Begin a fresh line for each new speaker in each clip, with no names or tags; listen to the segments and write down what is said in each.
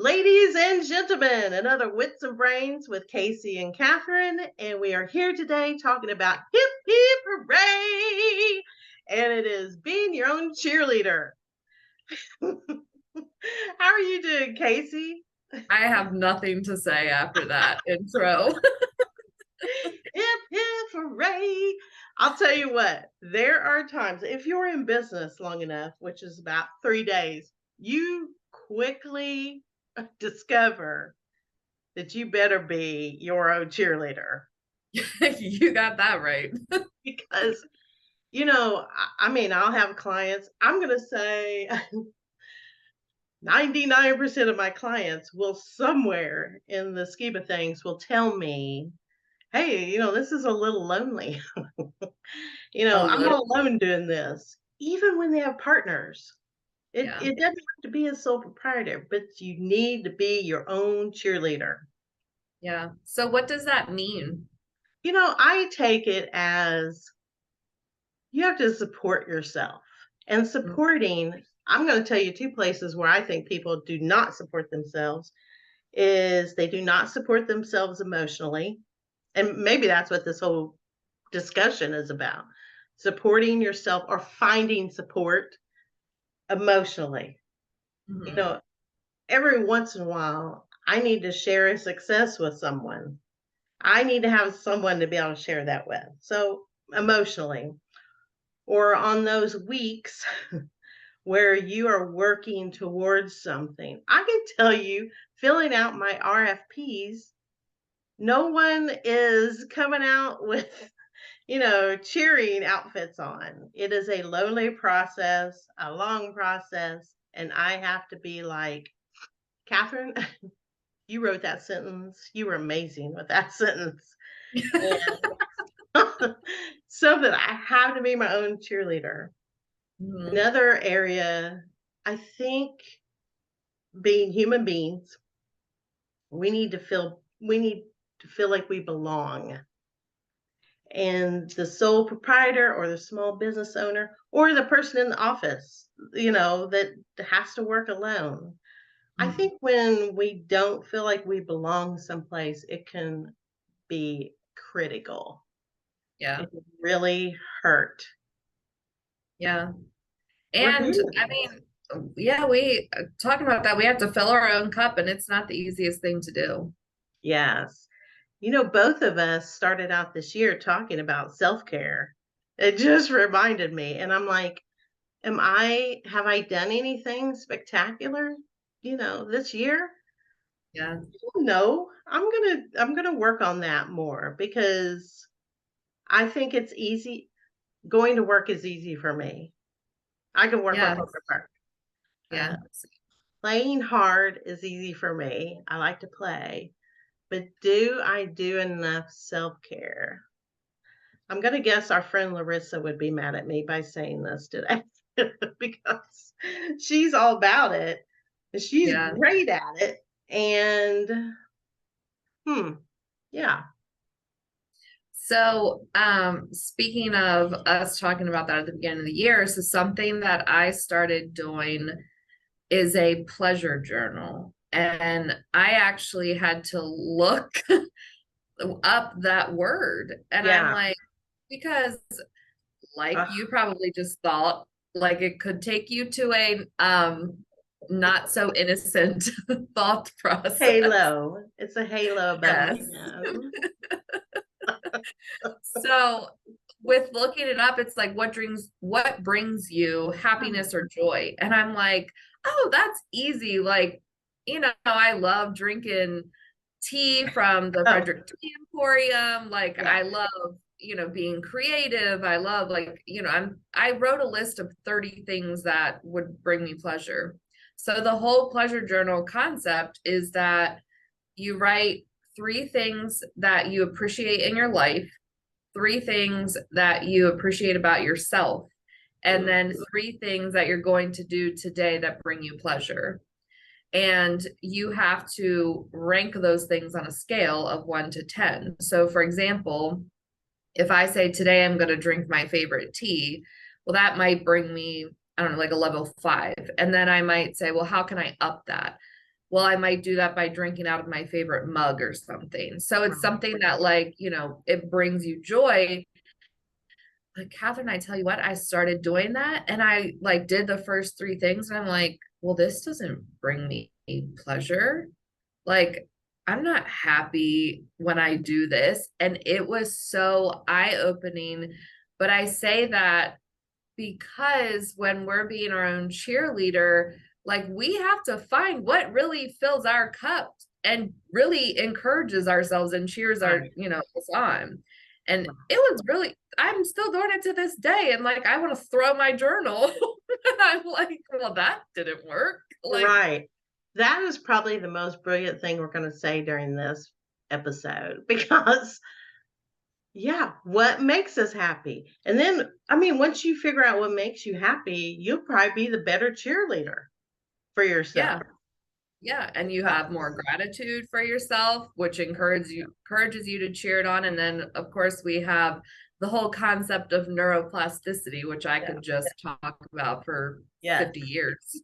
Ladies and gentlemen, another Wits and Brains with Casey and Catherine, and we are here today talking about hip hip hooray, and it is being your own cheerleader. How are you doing, Casey?
I have nothing to say after that intro.
Hip hip hooray! I'll tell you what, there are times if you're in business long enough, which is about 3 days, you quickly discover that you better be your own cheerleader
You got that right.
because I mean, I'll have clients. I'm going to say 99% of my clients will somewhere in the scheme of things will tell me, hey, this is a little lonely.
A
I'm
little,
all alone doing this, even when they have partners. It,
yeah.
it doesn't have to be a sole proprietor, but you need to be your own cheerleader.
Yeah. So what does that mean?
I take it as you have to support yourself. And
Mm,
supporting, I'm going to tell you two places where I think people do not support themselves is they do not support themselves emotionally. And maybe that's what this whole discussion is about. Supporting yourself or finding support emotionally. You
mhm.
know, every once in a while, I need to share a success with someone. I need to have someone to be able to share that with. So, emotionally, or on those weeks where you are working towards something. I can tell you, filling out my RFPs, no one is coming out with, cheering outfits on. It is a lonely process, a long process. And I have to be like, Catherine, you wrote that sentence. You were amazing with that sentence. And so that I have to be my own cheerleader.
Mhm.
Another area, I think being human beings, we need to feel like we belong. And the sole proprietor or the small business owner or the person in the office, that has to work alone. I
Mhm.
think when we don't feel like we belong someplace, it can be critical.
Yeah.
It can really hurt.
Yeah.
We're
And I
humans.
mean, yeah, we talking about that, we have to fill our own cup and it's not the easiest thing to do.
Yes. Both of us started out this year talking about self-care. It just reminded me, and I'm like, have I done anything spectacular, this year?
Yeah.
No, I'm gonna work on that more because I think it's easy. Going to work is easy for me. I can work my
Yeah.
butt apart.
Yeah.
Uh, Playing hard is easy for me. I like to play, but do I do enough self-care? I'm gonna guess our friend Larissa would be mad at me by saying this today because she's all about it, and she's
Yeah.
great at it, and, yeah.
So, speaking of us talking about that at the beginning of the year, so something that I started doing is a pleasure journal. And I actually had to look up that word. And I'm
Yeah,
like, because like
ugh,
you probably just thought like it could take you to a not so innocent thought process.
halo. It's a halo above my
Yes.
head.
So with looking it up, it's like what brings you happiness or joy? And I'm like, oh, that's easy. Like, I love drinking tea from the
Oh,
Frederick Tea Emporium. Like
yeah.
I love, being creative. I love like, I wrote a list of 30 things that would bring me pleasure. So the whole pleasure journal concept is that you write three things that you appreciate in your life, three things that you appreciate about yourself, and
Mm,
then three things that you're going to do today that bring you pleasure. And you have to rank those things on a scale of 1 to 10. So, for example, if I say today I'm going to drink my favorite tea, well, that might bring me, I don't know, like a level 5. And then I might say, well, how can I up that? well, I might do that by drinking out of my favorite mug or something. So it's
Right.
something that, like, it brings you joy. Like, Catherine, I tell you what, I started doing that and I like did the first three things and I'm like, well, this doesn't bring me pleasure. Like, I'm not happy when I do this. And it was so eye-opening. But I say that because when we're being our own cheerleader, like, we have to find what really fills our cup and really encourages ourselves and cheers our,
Right.
us on. And it was really, I'm still doing it to this day. And like, I want to throw my journal. And I'm like, well, that didn't work. Like,
Right. That is probably the most brilliant thing we're going to say during this episode because, yeah, what makes us happy? And then, I mean, once you figure out what makes you happy, you'll probably be the better cheerleader for
yeah.
yourself.
Yeah, and you have more gratitude for yourself, which encourages you to cheer it on. And then, of course, we have the whole concept of neuroplasticity, which I
Yeah.
could just talk about for
Yes.
50 years.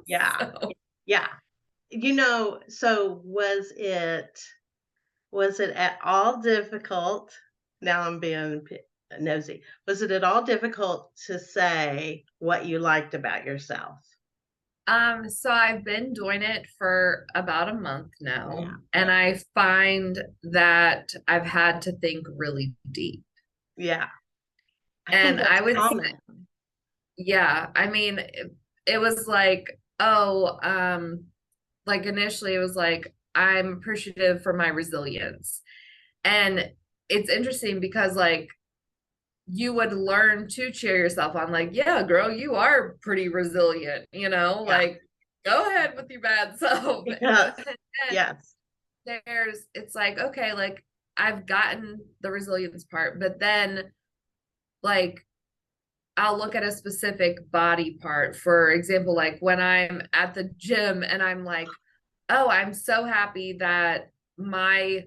Yeah.
So,
Yeah. So was it at all difficult? Now I'm being nosy. Was it at all difficult to say what you liked about yourself?
so I've been doing it for about a month
Yeah.
now, and I find that I've had to think really deep.
Yeah. I think
And
that's
I would
common.
Yeah, I mean, it was like, oh, like initially it was like, I'm appreciative for my resilience. And it's interesting because like you would learn to cheer yourself on, like, yeah, girl, you are pretty resilient,
Yeah.
like, go ahead with your bad self.
Yes.
And
Yes.
it's like, okay, like I've gotten the resilience part, but then like I'll look at a specific body part. For example, like when I'm at the gym and I'm like, oh, I'm so happy that my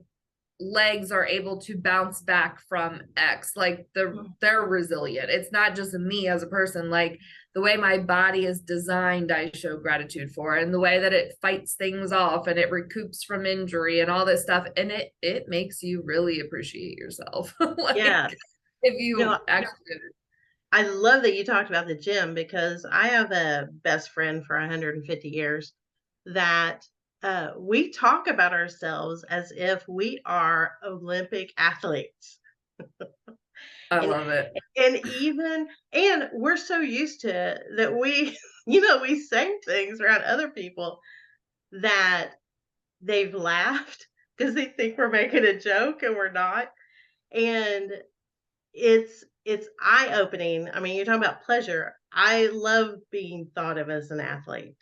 legs are able to bounce back from X. Like they're resilient. It's not just me as a person. Like the way my body is designed, I show gratitude for, and the way that it fights things off and it recoups from injury and all this stuff. And it makes you really appreciate yourself.
Yes.
Like if
You
you
know,
actually
I love that you talked about the gym because I have a best friend for 150 years that we talk about ourselves as if we are Olympic athletes.
I
And
love it.
and we're so used to it that we, we say things around other people that they've laughed because they think we're making a joke and we're not. And it's eye-opening. I mean, you're talking about pleasure. I love being thought of as an athlete.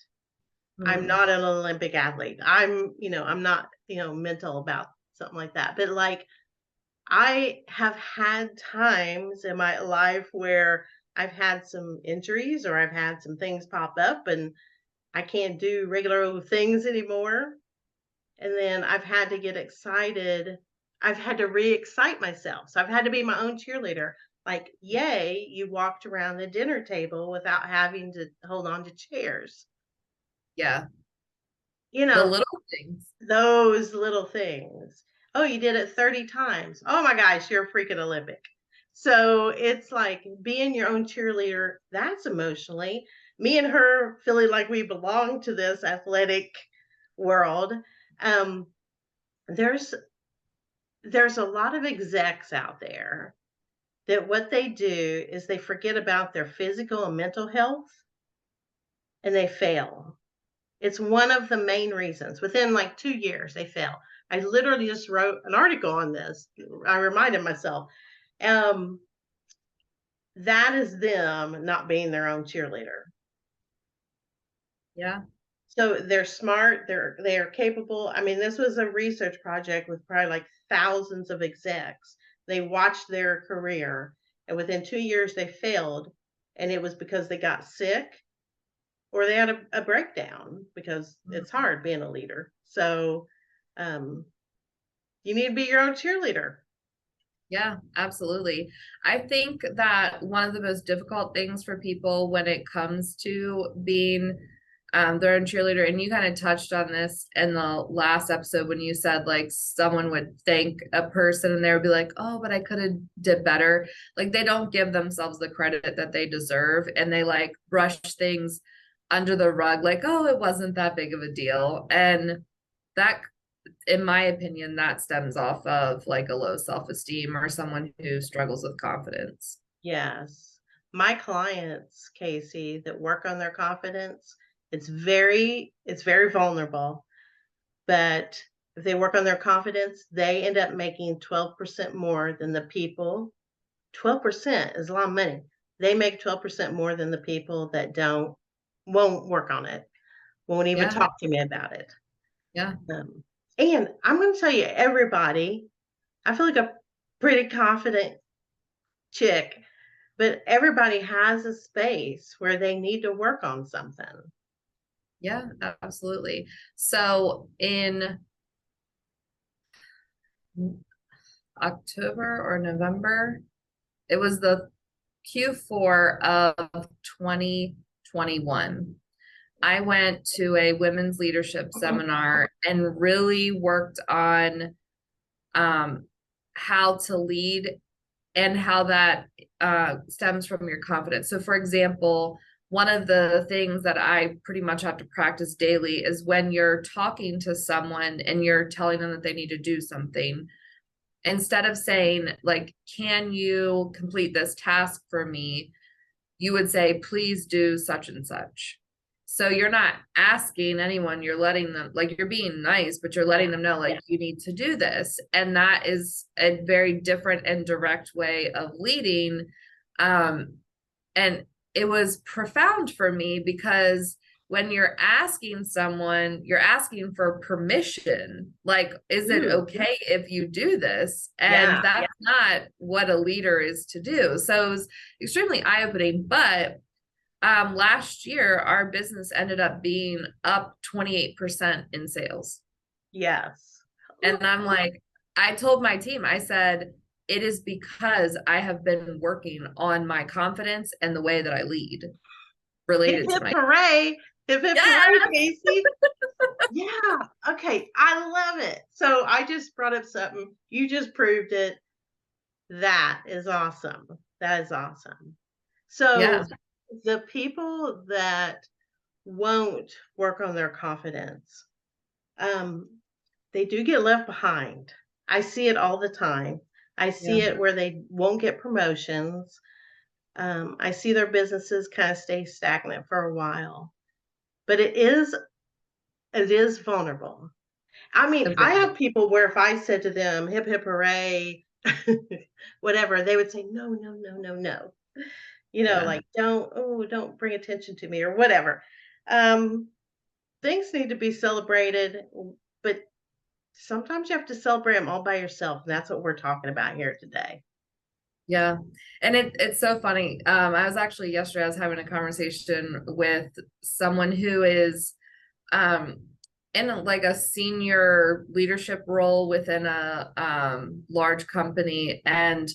I'm
Mm.
not an Olympic athlete. I'm not, mental about something like that. But like I have had times in my life where I've had some injuries or I've had some things pop up and I can't do regular old things anymore. And then I've had to get excited. I've had to re-excite myself. So I've had to be my own cheerleader. Like, yay, you walked around the dinner table without having to hold on to chairs.
Yeah.
You
The
know,
little things.
those little things. Oh, you did it 30 times. Oh my gosh, you're a freaking Olympic. So it's like being your own cheerleader. That's emotionally. Me and her feeling like we belong to this athletic world. Um, there's there's a lot of execs out there that what they do is they forget about their physical and mental health and they fail. It's one of the main reasons. Within like 2 years, they fail. I literally just wrote an article on this. I reminded myself. Um, that is them not being their own cheerleader.
Yeah.
So they're smart, they are capable. I mean, this was a research project with probably like thousands of execs. They watched their career, and within 2 years they failed, and it was because they got sick or they had a breakdown because it's hard being a leader. So um, you need to be your own cheerleader.
Yeah, absolutely. I think that one of the most difficult things for people when it comes to being they're in cheerleader, and you kind of touched on this in the last episode when you said like someone would thank a person and they would be like, oh, but I could have did better. Like they don't give themselves the credit that they deserve, and they like brush things under the rug like, oh, it wasn't that big of a deal. And that, in my opinion, that stems off of like a low self-esteem or someone who struggles with confidence.
Yes. My clients, Casey, that work on their confidence, it's very vulnerable, but if they work on their confidence, they end up making 12% more than the people. 12% is a lot of money. They make 12% more than the people that won't work on it, won't even
Yeah.
talk to me about it.
Yeah.
And I'm going to tell you, everybody, I feel like a pretty confident chick, but everybody has a space where they need to work on something.
Yeah, absolutely. So in October or November, it was the Q4 of 2021. I went to a women's leadership seminar and really worked on how to lead and how that stems from your confidence. So, for example, one of the things that I pretty much have to practice daily is when you're talking to someone and you're telling them that they need to do something, instead of saying, like, can you complete this task for me? You would say, please do such and such. So you're not asking anyone, you're letting them, like, you're being nice, but you're letting them know, like, you need to do this. And that is a very different and direct way of leading. And it was profound for me because when you're asking someone, you're asking for permission. Like, is it okay if you do this? And that's not what a leader is to do. So it was extremely eye-opening. But last year, our business ended up being up 28% in sales.
Yes.
And I'm like, I told my team, I said, it is because I have been working on my confidence and the way that I lead related to my
hooray. Hip, hip, hooray, Casey. Yeah. Okay. I love it. So I just brought up something. You just proved it. That is awesome. That is awesome. So the people that won't work on their confidence, they do get left behind. I see it all the time. I see it where they won't get promotions. I see their businesses kind of stay stagnant for a while, but it is vulnerable. I mean, I have people where if I said to them, hip, hip, hooray, whatever, they would say, no, no, no, no, no. You know, like, don't bring attention to me or whatever. Things need to be celebrated, but sometimes you have to celebrate them all by yourself. And that's what we're talking about here today.
Yeah. And it's so funny. I was actually yesterday, I was having a conversation with someone who is in like a senior leadership role within a large company, and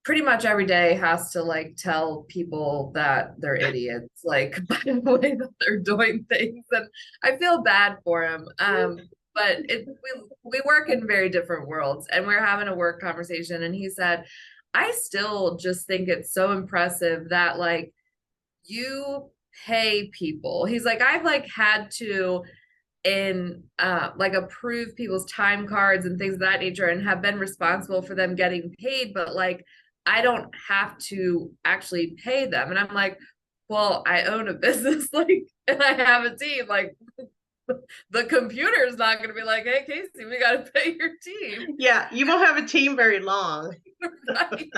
pretty much every day has to like tell people that they're idiots, like by the way that they're doing things. And I feel bad for him. But we work in very different worlds, and we're having a work conversation, and he said, I still just think it's so impressive that like you pay people. He's like, I've like had to like approve people's time cards and things of that nature and have been responsible for them getting paid, but like I don't have to actually pay them. And I'm like, well, I own a business, like, and I have a team, like the computer is not going to be like, hey, Casey, we got to pay your team.
Yeah, you won't have a team very long.
Right.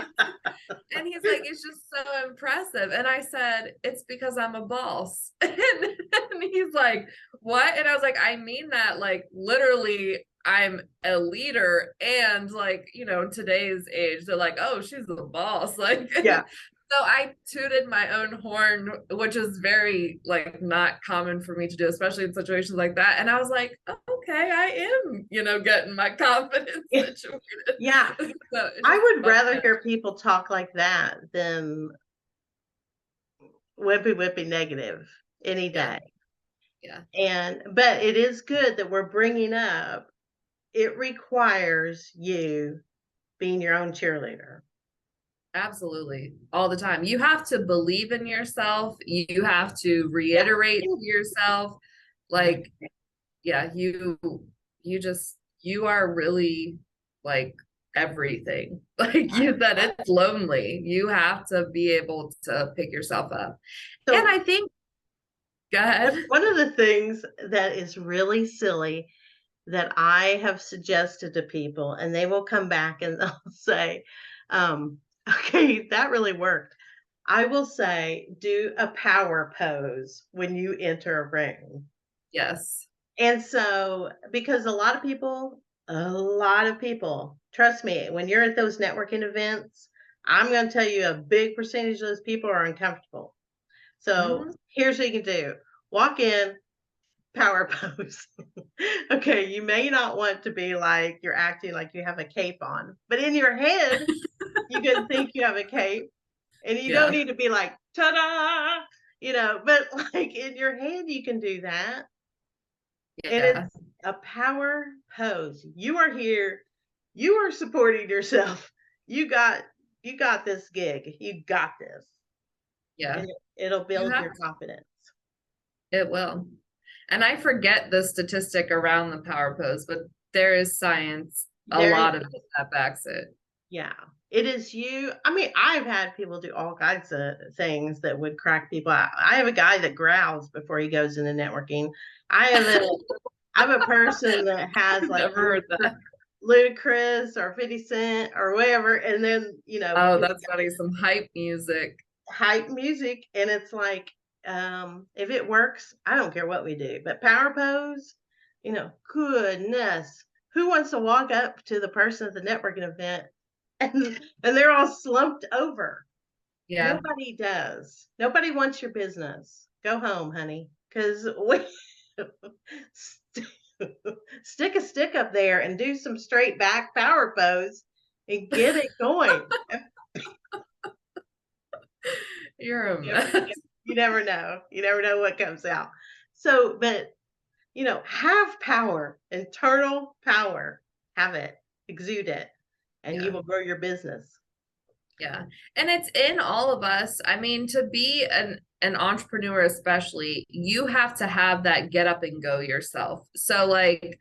And he's like, it's just so impressive. And I said, it's because I'm a boss. And he's like, what? And I was like, I mean that, like, literally, I'm a leader. And like, you know, today's age, they're like, oh, she's the boss. Like,
yeah.
So I tooted my own horn, which is very like not common for me to do, especially in situations like that. And I was like, okay, I am, you know, getting my confidence situated.
Yeah. So I would rather hear people talk like that than whippy negative any day.
Yeah.
But it is good that we're bringing up, it requires you being your own cheerleader.
Absolutely. All the time. You have to believe in yourself. You have to reiterate to yourself, like, yeah, you are really like everything. Like you said, it's lonely. You have to be able to pick yourself up. And
So
I think, go ahead.
one of the things that is really silly that I have suggested to people, and they will come back and they'll say, okay, that really worked. I will say, do a power pose when you enter a ring.
Yes.
And so, because a lot of people, trust me, when you're at those networking events, I'm going to tell you a big percentage of those people are uncomfortable. So
Mhm.
here's what you can do. Walk in, power pose. Okay, you may not want to be like you're acting like you have a cape on, but in your head, you can think you have a cape, and you don't
Yeah.
need to be like, ta-da, but like in your head, you can do that. And
Yeah.
it's a power pose. You are here, you are supporting yourself. You got you got this gig. You got this.
Yeah.
And it'll
You
build
have
your confidence.
It will. And I forget the statistic around the power pose, but there is science, a
There
lot of it that backs it.
Yeah, it is you. I mean, I've had people do all kinds of things that would crack people out. I have a guy that growls before he goes into networking. I have a I have a person that has
I've
like
never heard that.
Ludacris or 50 Cent or whatever, and then
Oh,
his
that's funny. Some hype music.
hype music, and it's like, if it works, I don't care what we do. But power pose, goodness, who wants to walk up to the person at the networking event and they're all slumped over?
Yeah.
Nobody does. Nobody wants your business. Go home, honey, because we stick a stick up there and do some straight back power pose and get it going.
You're a
You never,
mess.
you never know. You never know what comes out. So, but have power, internal power. Have it, exude it, and you
Yeah.
will grow your business.
Yeah. And it's in all of us. I mean, to be an entrepreneur especially, you have to have that get up and go yourself. So like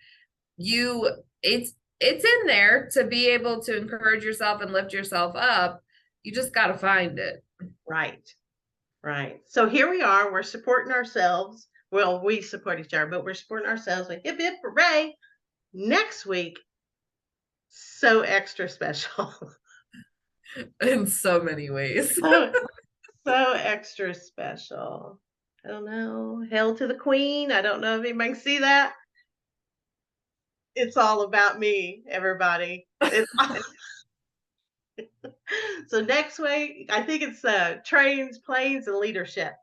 you it's in there to be able to encourage yourself and lift yourself up. You just got to find it.
Right. Right. So here we are. We're supporting ourselves. Well, we support each other, but we're supporting ourselves with hip hip hooray. Next week, so extra special.
In so many ways.
so, so extra special. I don't know. Hail to the queen. I don't know if anybody can see that. It's all about me, everybody. So next week, I think it's trains, planes, and leadership.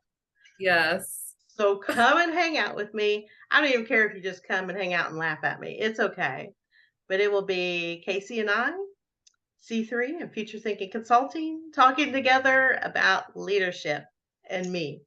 Yes.
So come and hang out with me. I don't even care if you just come and hang out and laugh at me. It's okay. But it will be Casey and I, C3 and Future Thinking Consulting, talking together about leadership and me.